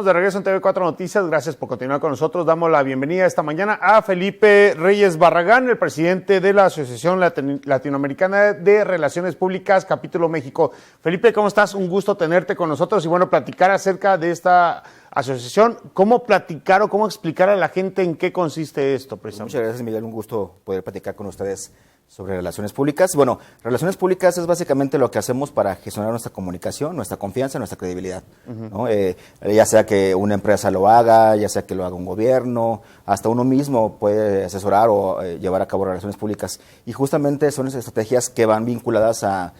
Estamos de regreso en TV4 Noticias. Gracias por continuar con nosotros. Damos la bienvenida esta mañana a Felipe Reyes Barragán, el presidente de la Asociación Latinoamericana de Relaciones Públicas, Capítulo México. Felipe, ¿cómo estás? Un gusto tenerte con nosotros y bueno, platicar acerca de esta asociación. ¿Cómo platicar o cómo explicar a la gente en qué consiste esto, precisamente? Muchas gracias, Miguel. Un gusto poder platicar con ustedes sobre relaciones públicas. Bueno, relaciones públicas es básicamente lo que hacemos para gestionar nuestra comunicación, nuestra confianza, nuestra credibilidad, ¿no? Ya sea que una empresa lo haga, ya sea que lo haga un gobierno, hasta uno mismo puede asesorar o llevar a cabo relaciones públicas. Y justamente son esas estrategias que van vinculadas a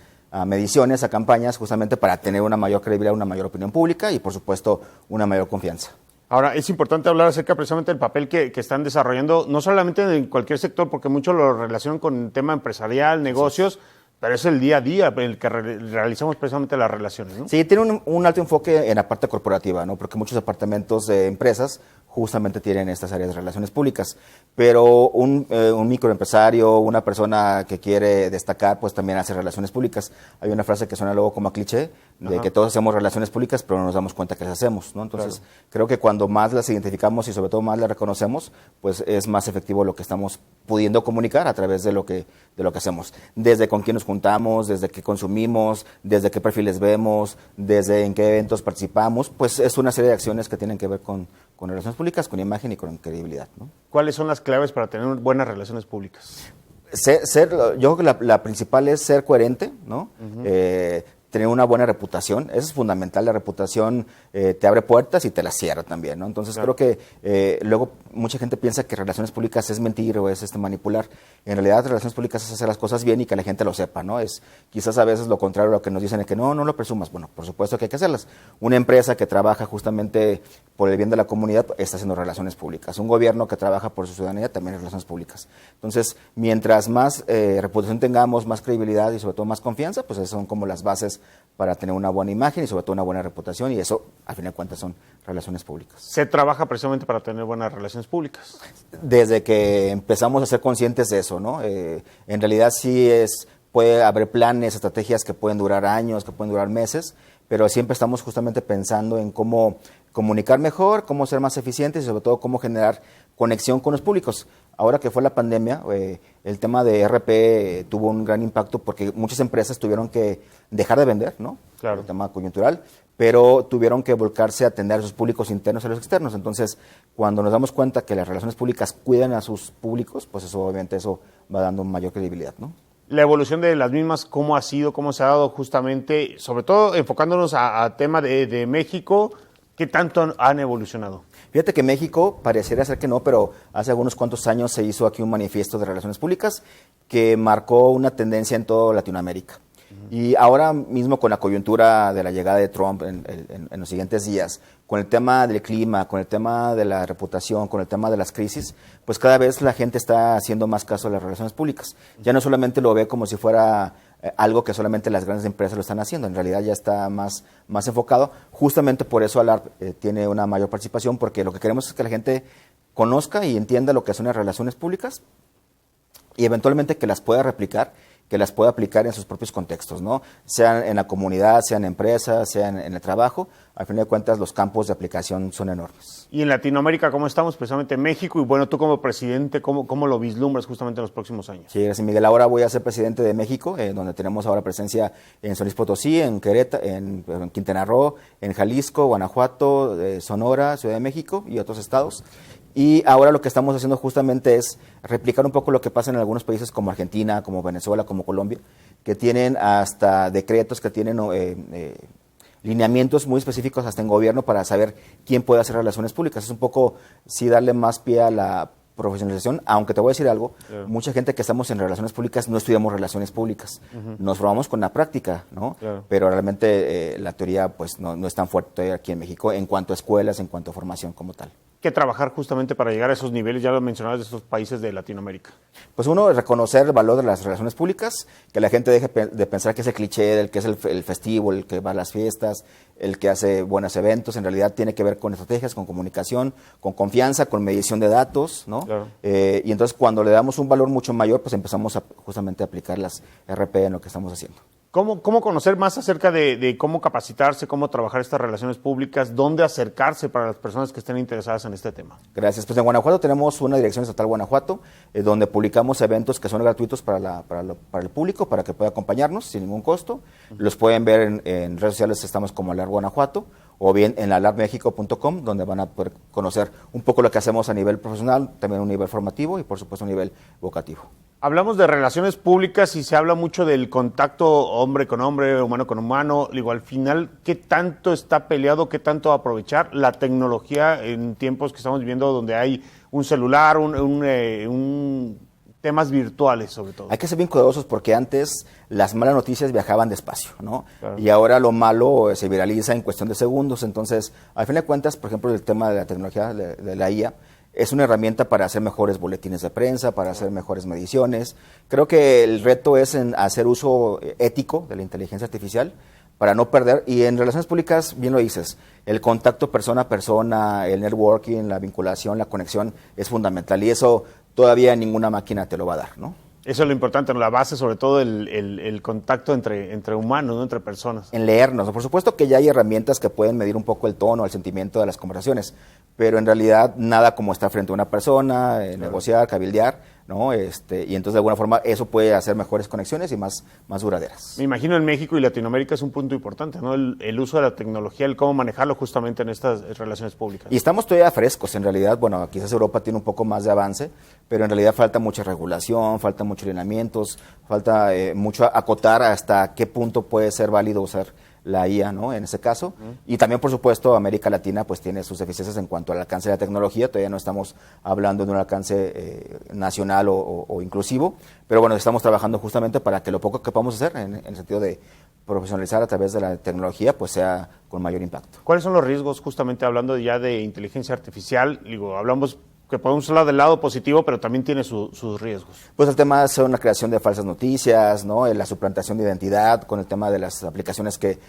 mediciones, a campañas, justamente para tener una mayor credibilidad, una mayor opinión pública y, por supuesto, una mayor confianza. Ahora, es importante hablar acerca precisamente del papel que están desarrollando, no solamente en cualquier sector, porque muchos lo relacionan con el tema empresarial, negocios, pero es el día a día en el que realizamos precisamente las relaciones, ¿no? Sí, tiene un alto enfoque en la parte corporativa, ¿no? Porque muchos departamentos de empresas justamente tienen estas áreas de relaciones públicas, pero un microempresario, una persona que quiere destacar, pues también hace relaciones públicas. Hay una frase que suena luego como a cliché, de que todos hacemos relaciones públicas, pero no nos damos cuenta que las hacemos, ¿no? Entonces, creo que cuando más las identificamos y sobre todo más las reconocemos, pues es más efectivo lo que estamos pudiendo comunicar a través de lo que hacemos. Desde con quién nos juntamos, desde qué consumimos, desde qué perfiles vemos, desde en qué eventos participamos, pues es una serie de acciones que tienen que ver con relaciones públicas, con imagen y con credibilidad, ¿no? ¿Cuáles son las claves para tener buenas relaciones públicas? Yo creo que la principal es ser coherente, ¿no? Tener una buena reputación, eso es fundamental. La reputación te abre puertas y te las cierra también, ¿no? Entonces creo que luego mucha gente piensa que relaciones públicas es mentir o es manipular. En realidad relaciones públicas es hacer las cosas bien y que la gente lo sepa, ¿no? Es quizás a veces lo contrario a lo que nos dicen, es que no lo presumas. Bueno, por supuesto que hay que hacerlas. Una empresa que trabaja justamente por el bien de la comunidad está haciendo relaciones públicas. Un gobierno que trabaja por su ciudadanía también es relaciones públicas. Entonces, mientras más reputación tengamos, más credibilidad y sobre todo más confianza, pues esas son como las bases para tener una buena imagen y sobre todo una buena reputación, y eso, a fin de cuentas, son relaciones públicas. ¿Se trabaja precisamente para tener buenas relaciones públicas? Desde que empezamos a ser conscientes de eso, ¿no? En realidad sí puede haber planes, estrategias que pueden durar años, que pueden durar meses, pero siempre estamos justamente pensando en cómo comunicar mejor, cómo ser más eficientes y sobre todo cómo generar conexión con los públicos. Ahora que fue la pandemia, el tema de ERP tuvo un gran impacto porque muchas empresas tuvieron que dejar de vender, ¿no? Claro. El tema coyuntural, pero tuvieron que volcarse a atender a sus públicos internos y a los externos. Entonces, cuando nos damos cuenta que las relaciones públicas cuidan a sus públicos, pues eso obviamente eso va dando mayor credibilidad, ¿no? La evolución de las mismas, ¿cómo ha sido, cómo se ha dado justamente, sobre todo enfocándonos a tema de México, qué tanto han evolucionado? Fíjate que México, pareciera ser que no, pero hace algunos cuantos años se hizo aquí un manifiesto de relaciones públicas que marcó una tendencia en toda Latinoamérica. Y ahora mismo con la coyuntura de la llegada de Trump en los siguientes días, con el tema del clima, con el tema de la reputación, con el tema de las crisis, pues cada vez la gente está haciendo más caso a las relaciones públicas. Ya no solamente lo ve como si fuera algo que solamente las grandes empresas lo están haciendo, en realidad ya está más enfocado. Justamente por eso ALARP tiene una mayor participación, porque lo que queremos es que la gente conozca y entienda lo que son las relaciones públicas y eventualmente que las pueda replicar, que las pueda aplicar en sus propios contextos, ¿no? Sean en la comunidad, sean en empresas, sean en el trabajo. Al fin de cuentas, los campos de aplicación son enormes. Y en Latinoamérica, ¿cómo estamos? Precisamente en México. Y bueno, tú como presidente, ¿cómo lo vislumbras justamente en los próximos años? Sí, gracias, Miguel. Ahora voy a ser presidente de México, donde tenemos ahora presencia en San Luis Potosí, en Querétaro, en Quintana Roo, en Jalisco, Guanajuato, Sonora, Ciudad de México y otros estados. Y ahora lo que estamos haciendo justamente es replicar un poco lo que pasa en algunos países como Argentina, como Venezuela, como Colombia, que tienen hasta decretos, que tienen lineamientos muy específicos hasta en gobierno para saber quién puede hacer relaciones públicas. Es un poco, sí, darle más pie a la profesionalización, aunque te voy a decir algo, mucha gente que estamos en relaciones públicas no estudiamos relaciones públicas, nos formamos con la práctica, ¿no? Pero realmente la teoría pues no es tan fuerte aquí en México en cuanto a escuelas, en cuanto a formación como tal. ¿Qué trabajar justamente para llegar a esos niveles, ya lo mencionabas, de estos países de Latinoamérica? Pues uno, reconocer el valor de las relaciones públicas, que la gente deje de pensar que es el cliché, del que es el festivo, el que va a las fiestas, el que hace buenos eventos. En realidad tiene que ver con estrategias, con comunicación, con confianza, con medición de datos, ¿no? Claro. Y entonces cuando le damos un valor mucho mayor, pues empezamos justamente a aplicar las RP en lo que estamos haciendo. ¿Cómo conocer más acerca de cómo capacitarse, cómo trabajar estas relaciones públicas, dónde acercarse para las personas que estén interesadas en este tema? Gracias. Pues en Guanajuato tenemos una dirección estatal Guanajuato, donde publicamos eventos que son gratuitos para el público, para que pueda acompañarnos sin ningún costo. Los pueden ver en redes sociales, estamos como Alar Guanajuato, o bien en alarmexico.com, donde van a poder conocer un poco lo que hacemos a nivel profesional, también a un nivel formativo y por supuesto a un nivel vocativo. Hablamos de relaciones públicas y se habla mucho del contacto hombre con hombre, humano con humano. Digo, al final, ¿qué tanto está peleado, qué tanto aprovechar la tecnología en tiempos que estamos viviendo donde hay un celular, temas virtuales sobre todo? Hay que ser bien cuidadosos porque antes las malas noticias viajaban despacio, ¿no? Claro. Y ahora lo malo se viraliza en cuestión de segundos. Entonces, al fin de cuentas, por ejemplo, el tema de la tecnología, de la IA, es una herramienta para hacer mejores boletines de prensa, para hacer mejores mediciones. Creo que el reto es en hacer uso ético de la inteligencia artificial para no perder. Y en relaciones públicas, bien lo dices, el contacto persona a persona, el networking, la vinculación, la conexión es fundamental. Y eso todavía ninguna máquina te lo va a dar, ¿no? Eso es lo importante, ¿no? La base, sobre todo el contacto entre humanos, ¿no? Entre personas. En leernos. Por supuesto que ya hay herramientas que pueden medir un poco el tono, el sentimiento de las conversaciones, pero en realidad nada como estar frente a una persona, claro, negociar, cabildear, ¿no? Y entonces de alguna forma eso puede hacer mejores conexiones y más duraderas. Me imagino en México y Latinoamérica es un punto importante, ¿no? El uso de la tecnología, el cómo manejarlo justamente en estas relaciones públicas. Y estamos todavía frescos, en realidad, bueno, quizás Europa tiene un poco más de avance, pero en realidad falta mucha regulación, falta muchos lineamientos, falta mucho acotar hasta qué punto puede ser válido usar la IA, ¿no? En ese caso. Y también, por supuesto, América Latina pues tiene sus deficiencias en cuanto al alcance de la tecnología. Todavía no estamos hablando de un alcance nacional o inclusivo, pero bueno, estamos trabajando justamente para que lo poco que podamos hacer en el sentido de profesionalizar a través de la tecnología pues sea con mayor impacto. ¿Cuáles son los riesgos, justamente hablando ya de inteligencia artificial? Digo, hablamos que podemos hablar del lado positivo, pero también tiene sus riesgos. Pues el tema es la creación de falsas noticias, ¿no? La suplantación de identidad, con el tema de las aplicaciones que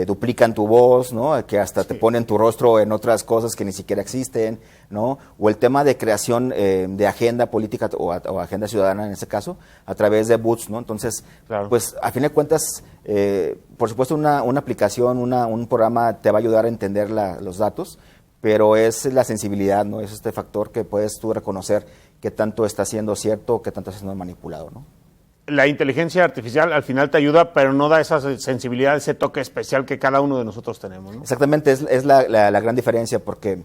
duplican tu voz, ¿no? Que hasta te ponen tu rostro en otras cosas que ni siquiera existen, ¿no? O el tema de creación de agenda política o agenda ciudadana en este caso, a través de bots, ¿no? Entonces, claro, pues a fin de cuentas, por supuesto una aplicación, un programa te va a ayudar a entender los datos, pero es la sensibilidad, ¿no? Es este factor que puedes tú reconocer qué tanto está siendo cierto o qué tanto está siendo manipulado, ¿no? La inteligencia artificial al final te ayuda, pero no da esa sensibilidad, ese toque especial que cada uno de nosotros tenemos, ¿no? Exactamente, es la gran diferencia porque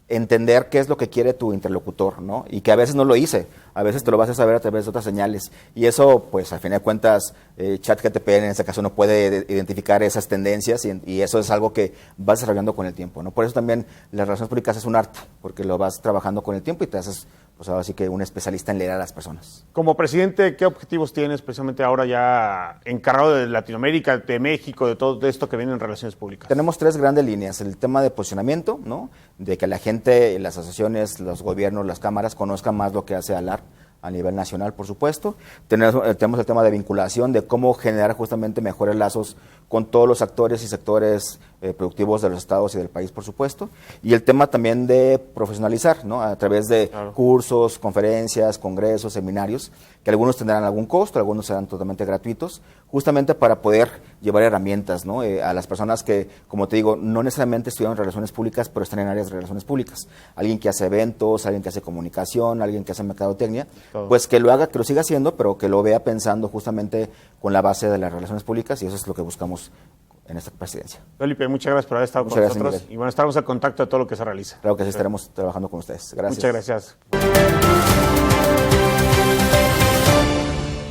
entender qué es lo que quiere tu interlocutor, ¿no? Y que a veces no lo hice, a veces te lo vas a saber a través de otras señales. Y eso, pues, al fin de cuentas, ChatGPT en este caso no puede identificar esas tendencias y eso es algo que vas desarrollando con el tiempo, ¿no? Por eso también las relaciones públicas es un arte, porque lo vas trabajando con el tiempo y te haces, pues, ahora sí que un especialista en leer a las personas. Como presidente, ¿qué objetivos tienes precisamente ahora ya encargado de Latinoamérica, de México, de todo esto que viene en relaciones públicas? Tenemos 3 grandes líneas. El tema de posicionamiento, ¿no? De que la gente, las asociaciones, los gobiernos, las cámaras conozcan más lo que hace ALAR a nivel nacional, por supuesto. Tenemos el tema de vinculación, de cómo generar justamente mejores lazos con todos los actores y sectores productivos de los estados y del país, por supuesto. Y el tema también de profesionalizar, ¿no? A través de cursos, conferencias, congresos, seminarios, que algunos tendrán algún costo, algunos serán totalmente gratuitos, justamente para poder llevar herramientas, ¿no? A las personas que, como te digo, no necesariamente estudian relaciones públicas, pero están en áreas de relaciones públicas. Alguien que hace eventos, alguien que hace comunicación, alguien que hace mercadotecnia, pues que lo haga, que lo siga haciendo, pero que lo vea pensando justamente con la base de las relaciones públicas, y eso es lo que buscamos en esta presidencia. Felipe, muchas gracias por haber estado con nosotros. Miguel. Y bueno, estaremos al contacto de todo lo que se realiza. Claro que sí, estaremos trabajando con ustedes. Gracias. Muchas gracias.